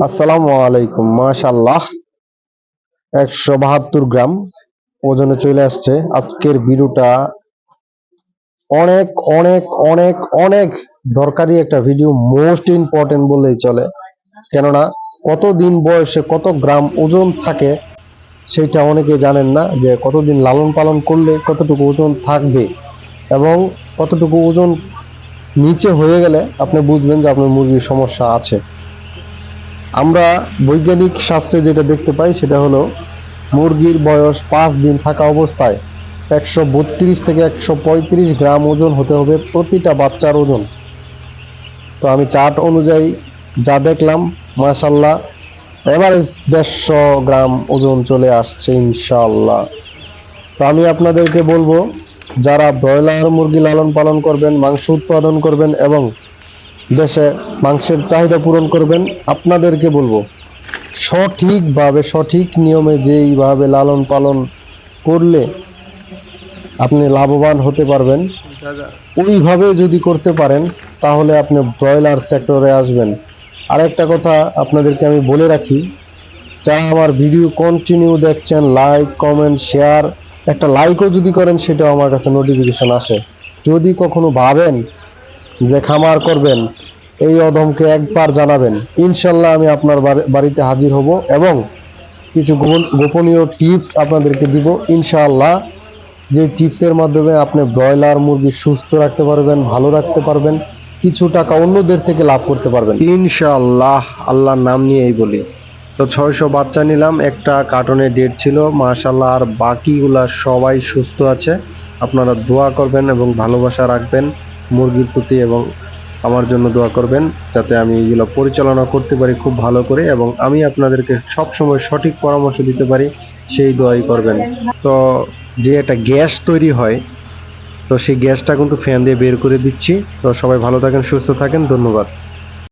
আসসালামু আলাইকুম। মাশাআল্লাহ 172 গ্রাম ওজনে চলে আসছে। আজকের ভিডিওটা অনেক অনেক অনেক অনেক দরকারি একটা ভিডিও, মোস্ট ইম্পর্টেন্ট বললেই চলে। কেননা কতদিন বয়সে কত গ্রাম ওজন থাকে সেটা অনেকে জানেন না, যে কতদিন লালন পালন করলে কতটুকু ওজন থাকবে এবং কতটুকু ওজন নিচে হয়ে গেলে আপনি বুঝবেন যে আপনার মুরগির সমস্যা আছে। আমরা বৈজ্ঞানিক শাস্ত্রে যেটা দেখতে পাই সেটা হলো মুরগির বয়স 5 দিন থাকা অবস্থায় 132 থেকে 135 গ্রাম ওজন হতে হবে প্রতিটা বাচ্চার ওজন। তো আমি চার্ট অনুযায়ী যা দেখলাম, মাশাল্লাহ এভারেজ 150 গ্রাম ওজন চলে আসছে ইনশাআল্লাহ। তো আমি আপনাদেরকে বলবো, যারা ব্রয়লার মুরগি লালন পালন করবেন, মাংস উৎপাদন করবেন এবং দেশে মাংসের চাহিদা পূরণ করবেন, আপনাদেরকে বলবো সঠিকভাবে সঠিক নিয়মে যেইভাবে লালন পালন করলে আপনি লাভবান হতে পারবেন, ওইভাবে যদি করতে পারেন তাহলে আপনি ব্রয়লার সেক্টরে আসবেন। আরেকটা কথা আপনাদেরকে আমি বলে রাখি, যারা আমার ভিডিও কন্টিনিউ দেখছেন, লাইক কমেন্ট শেয়ার, একটা লাইকও যদি করেন সেটাও আমার কাছে নোটিফিকেশন আসে। যদি কখনো ভাবেন যে খামার করবেন, এই অধমকে একবার জানাবেন, ইনশাল্লাহ আমি আপনার বাড়িতে হাজির হব এবং কিছু গোপনীয় টিপস আপনাদেরকে দিব ইনশাআল্লাহ, যে টিপসের মাধ্যমে আপনি ব্রয়লার মুরগি সুস্থ রাখতে পারবেন, ভালো রাখতে পারবেন, কিছু টাকা অন্যদের থেকে লাভ করতে পারবেন ইনশাআল্লাহ। আল্লাহর নাম নিয়েই বলি। তো 600 বাচ্চা নিলাম, একটা কার্টনে ডেট ছিল মাশাআল্লাহ, আর বাকিগুলা সবাই সুস্থ আছে। আপনারা দোয়া করবেন এবং ভালোবাসা রাখবেন মুরগির প্রতি এবং আমার জন্য দোয়া করবেন, যাতে আমি এগুলো পরিচালনা করতে পারি খুব ভালো করে এবং আমি আপনাদেরকে সবসময় সঠিক পরামর্শ দিতে পারি, সেই দোয়াই করবেন। তো যে একটা গ্যাস তৈরি হয়, তো সেই গ্যাসটা কিন্তু ফ্যান দিয়ে বের করে দিচ্ছি। তো সবাই ভালো থাকেন, সুস্থ থাকেন, ধন্যবাদ।